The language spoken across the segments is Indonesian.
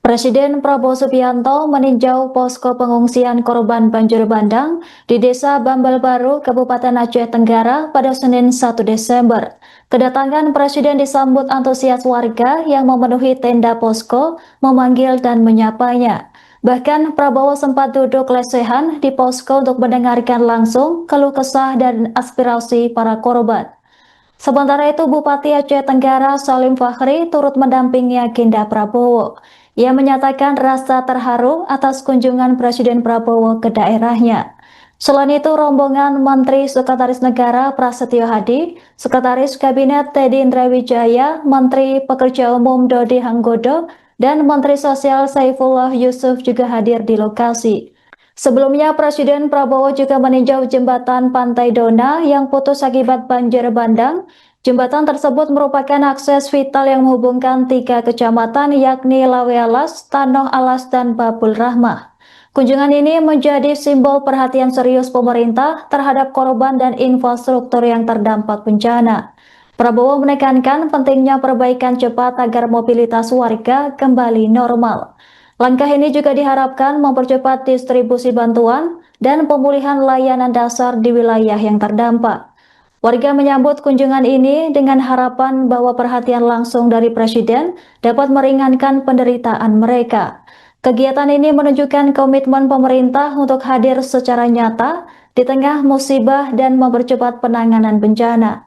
Presiden Prabowo Subianto meninjau posko pengungsian korban banjir bandang di Desa Bambal Baru, Kabupaten Aceh Tenggara pada Senin 1 Desember. Kedatangan Presiden disambut antusias warga yang memenuhi tenda posko, memanggil dan menyapanya. Bahkan Prabowo sempat duduk lesehan di posko untuk mendengarkan langsung keluh kesah dan aspirasi para korban. Sementara itu, Bupati Aceh Tenggara Salim Fakhri turut mendampingi agenda Prabowo. Ia menyatakan rasa terharu atas kunjungan Presiden Prabowo ke daerahnya. Selain itu, rombongan Menteri Sekretaris Negara Prasetyo Hadi, Sekretaris Kabinet Teddy Indrawijaya, Menteri Pekerja Umum Dodi Hanggodo, dan Menteri Sosial Saifullah Yusuf juga hadir di lokasi. Sebelumnya, Presiden Prabowo juga meninjau jembatan Pantai Dona yang putus akibat banjir bandang. Jembatan tersebut merupakan akses vital yang menghubungkan 3 kecamatan yakni Lawe Alas, Tanoh Alas, dan Babul Rahmah. Kunjungan ini menjadi simbol perhatian serius pemerintah terhadap korban dan infrastruktur yang terdampak bencana. Prabowo menekankan pentingnya perbaikan cepat agar mobilitas warga kembali normal. Langkah ini juga diharapkan mempercepat distribusi bantuan dan pemulihan layanan dasar di wilayah yang terdampak. Warga menyambut kunjungan ini dengan harapan bahwa perhatian langsung dari Presiden dapat meringankan penderitaan mereka. Kegiatan ini menunjukkan komitmen pemerintah untuk hadir secara nyata di tengah musibah dan mempercepat penanganan bencana.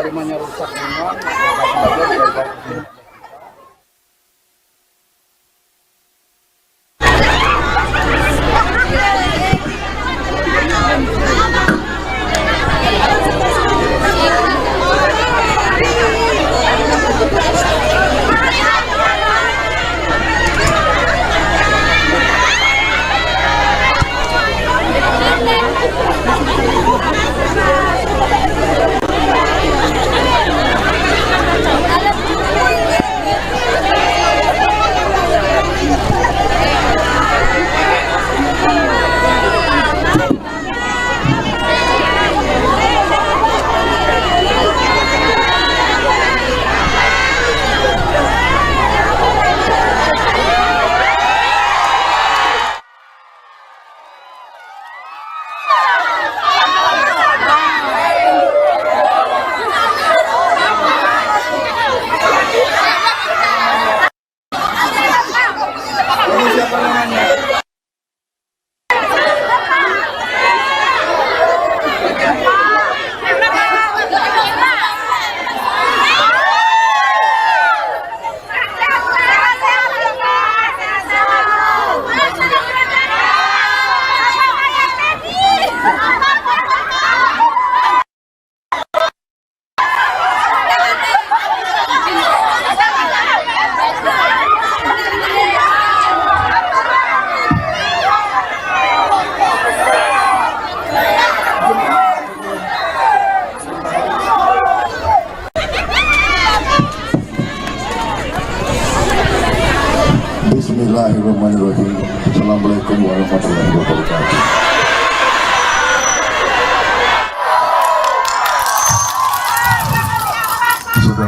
Rumahnya rusak semua.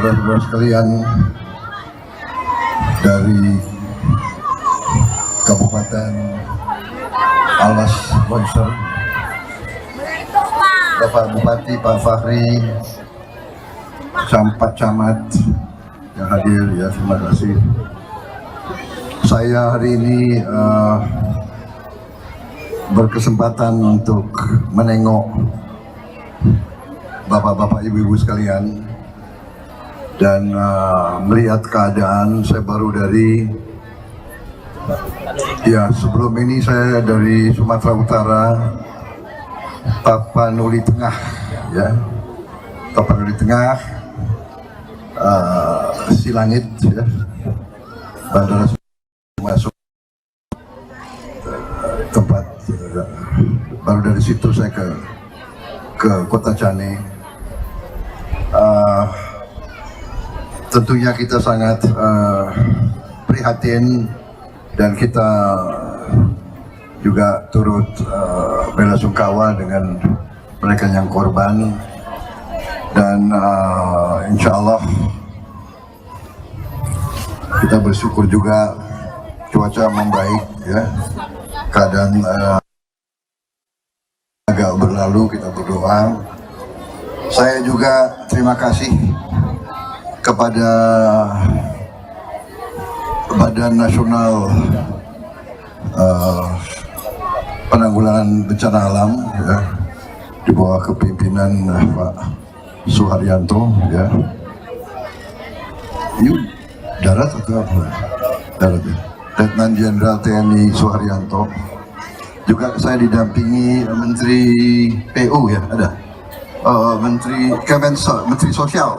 saudara-saudara sekalian dari Kabupaten Alas Monster, Bapak Bupati, Pak Fahri, Pak Camat yang hadir, ya, terima kasih. Saya hari ini berkesempatan untuk menengok bapak-bapak, ibu-ibu sekalian, dan melihat keadaan. Saya baru dari, ya, sebelum ini saya dari Sumatera Utara, Tapanuli Tengah, ya, Tapanuli Tengah, Silangit, ya, bandara masuk tempat, baru dari situ saya ke Kota Cane. Tentunya kita sangat prihatin dan kita juga turut belasungkawa dengan mereka yang korban, dan insya Allah kita bersyukur juga cuaca membaik, ya, keadaan agak berlalu, kita berdoa. Saya juga terima kasih kepada Badan Nasional Penanggulangan Bencana Alam, ya, di bawah kepimpinan Pak Suharyanto, ya. Ini darat atau apa? Darat, ya. Letnan Jenderal TNI Suharyanto. Juga saya didampingi Menteri PU, ya, ada Menteri Menteri Sosial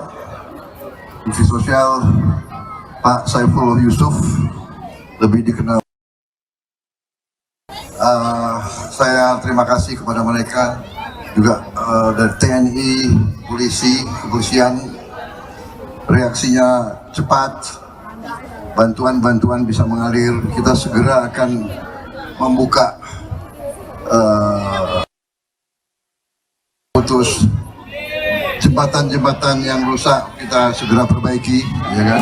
Pak Saifullah Yusuf, lebih dikenal. Saya terima kasih kepada mereka juga, dari TNI, polisi, kepolisian, reaksinya cepat, bantuan bisa mengalir. Kita segera akan membuka putus jembatan-jembatan yang rusak, kita segera perbaiki, ya kan.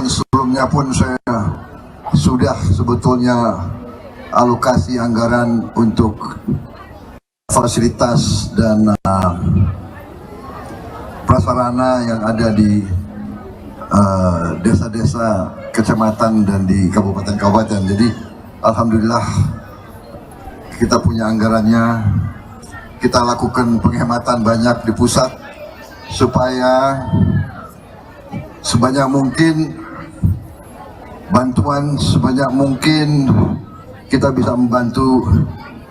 Sebelumnya pun saya sudah sebetulnya alokasi anggaran untuk fasilitas dan prasarana yang ada di desa-desa, kecamatan, dan di kabupaten-kabupaten. Jadi alhamdulillah kita punya anggarannya. Kita lakukan penghematan banyak di pusat supaya sebanyak mungkin bantuan, sebanyak mungkin kita bisa membantu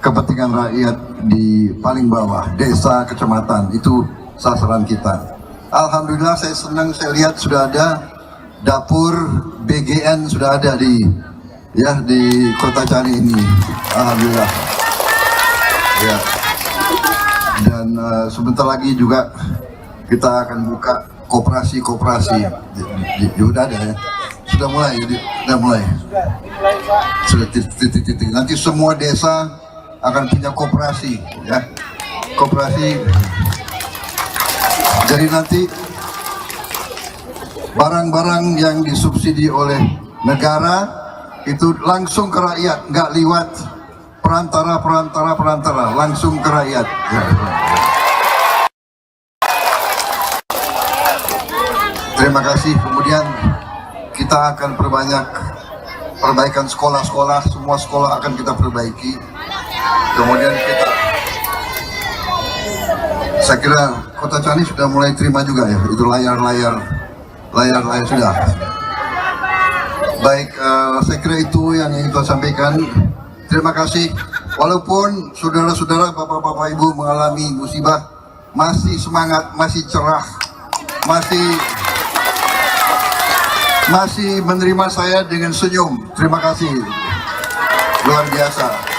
kepentingan rakyat di paling bawah, desa, kecamatan. Itu sasaran kita. Alhamdulillah, saya senang, saya lihat sudah ada dapur BGN, sudah ada di Kota Cane ini. Alhamdulillah, ya. Dan sebentar lagi juga kita akan buka koperasi. Sudah ada, ya. Sudah mulai. Sudah titik. Nanti semua desa akan punya koperasi, ya. Koperasi. Jadi nanti barang-barang yang disubsidi oleh negara itu langsung ke rakyat, nggak lewat perantara, langsung ke rakyat. Ya. Terima kasih. Kemudian kita akan perbanyak perbaikan sekolah-sekolah, semua sekolah akan kita perbaiki. Kemudian saya kira Kota Cane sudah mulai terima juga, ya, itu layar sudah. Baik, saya kira itu yang ingin kita sampaikan. Terima kasih. Walaupun saudara-saudara, bapak-bapak, ibu mengalami musibah, masih semangat, masih cerah, masih menerima saya dengan senyum. Terima kasih, luar biasa.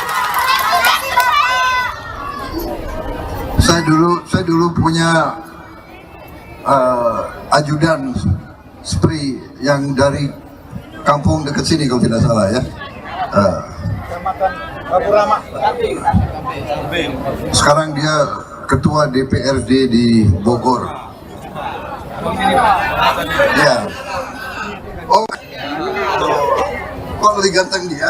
Saya dulu punya ajudan Spri yang dari kampung dekat sini kalau tidak salah, ya. Kecamatan Baburama. Sekarang dia ketua DPRD di Bogor. Ya. Oh, kok lebih ganteng dia?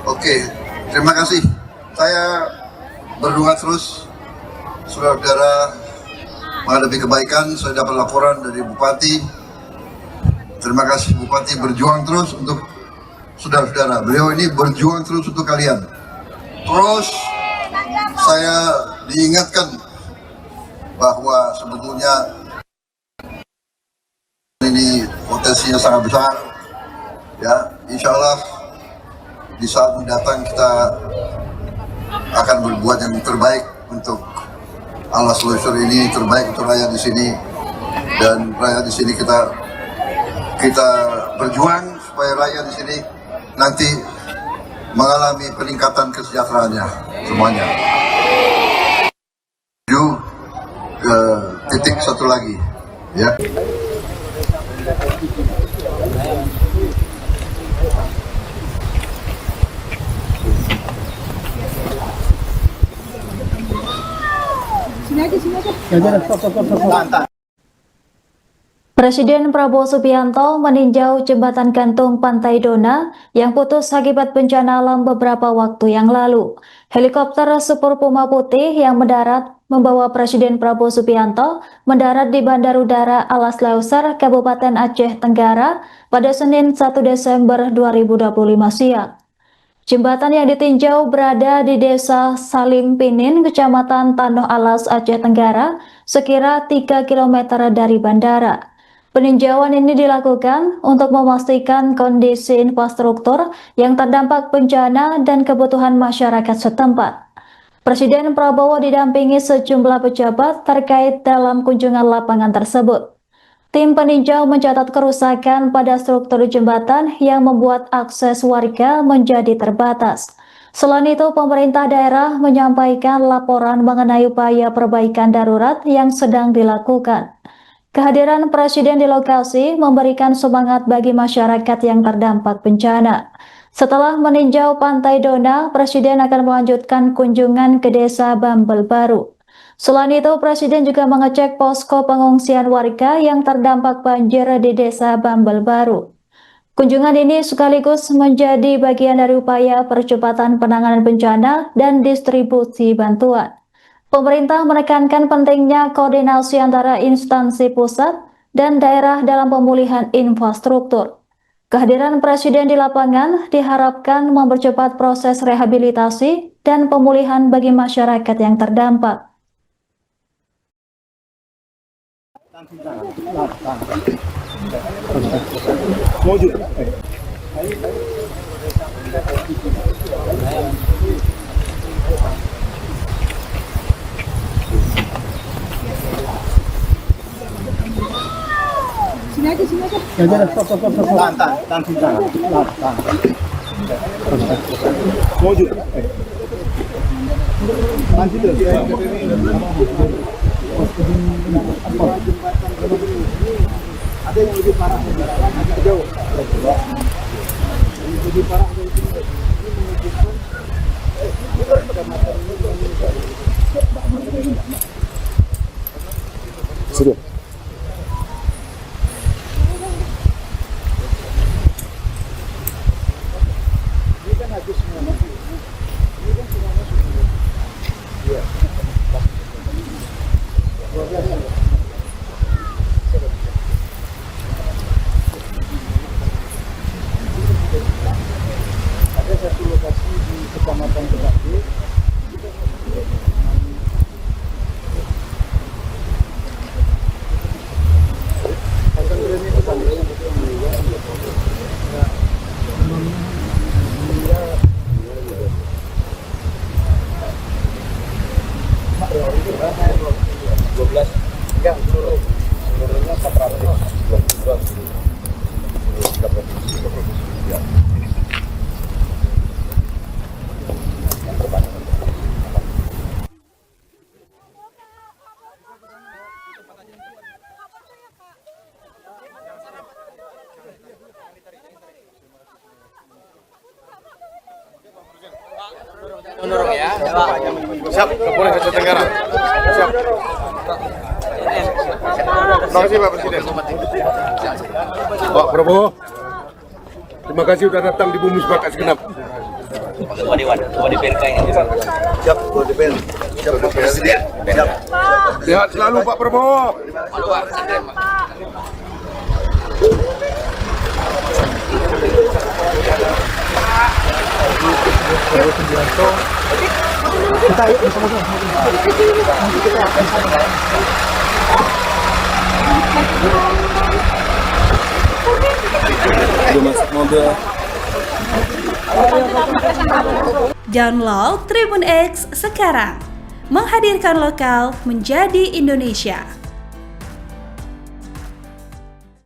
Oke, terima kasih. Saya berdoa terus, saudara-saudara, menghadapi kebaikan. Saya dapat laporan dari Bupati. Terima kasih Bupati, berjuang terus untuk saudara-saudara. Beliau ini berjuang terus untuk kalian. Terus saya diingatkan bahwa sebetulnya ini potensinya sangat besar. Ya, insya Allah di saat mendatang kita akan berbuat yang terbaik untuk Allah seluruh ini, terbaik untuk rakyat di sini, dan rakyat di sini kita berjuang supaya rakyat di sini nanti mengalami peningkatan kesejahteraannya semuanya. Ke titik satu lagi, ya. Presiden Prabowo Subianto meninjau jembatan gantung Pantai Dona yang putus akibat bencana alam beberapa waktu yang lalu. Helikopter Super Puma Putih yang mendarat membawa Presiden Prabowo Subianto mendarat di Bandar Udara Alas Leuser, Kabupaten Aceh Tenggara pada Senin 1 Desember 2025 siang. Jembatan yang ditinjau berada di Desa Salim Pinin, Kecamatan Tanoh Alas, Aceh Tenggara, sekira 3 km dari bandara. Peninjauan ini dilakukan untuk memastikan kondisi infrastruktur yang terdampak bencana dan kebutuhan masyarakat setempat. Presiden Prabowo didampingi sejumlah pejabat terkait dalam kunjungan lapangan tersebut. Tim peninjau mencatat kerusakan pada struktur jembatan yang membuat akses warga menjadi terbatas. Selain itu, pemerintah daerah menyampaikan laporan mengenai upaya perbaikan darurat yang sedang dilakukan. Kehadiran Presiden di lokasi memberikan semangat bagi masyarakat yang terdampak bencana. Setelah meninjau Pantai Dona, Presiden akan melanjutkan kunjungan ke Desa Bambel Baru. Selain itu, Presiden juga mengecek posko pengungsian warga yang terdampak banjir di Desa Bambel Baru. Kunjungan ini sekaligus menjadi bagian dari upaya percepatan penanganan bencana dan distribusi bantuan. Pemerintah menekankan pentingnya koordinasi antara instansi pusat dan daerah dalam pemulihan infrastruktur. Kehadiran Presiden di lapangan diharapkan mempercepat proses rehabilitasi dan pemulihan bagi masyarakat yang terdampak. Sini aja. Ya, stop. Tahan. Maju. Tahan situ. Ada yang lebih parah, jauh. Lebih parah sudah. Ini kan habis semua. Ini kan semuanya sudah. Iya. Ada satu lokasi di Kecamatan Kedati. Seluruhnya 422 yang terbanyak. Siap, Kapolres Aceh Tenggara. Siap. Terima kasih Pak Presiden. Pak Prabowo, terima kasih sudah datang di Bumi Sepakat Segenap. Ketua DPRK ini. Siap, Presiden. Siap, Presiden. Siap. Sehat selalu Pak Prabowo. Download Tribun X sekarang, menghadirkan lokal menjadi Indonesia.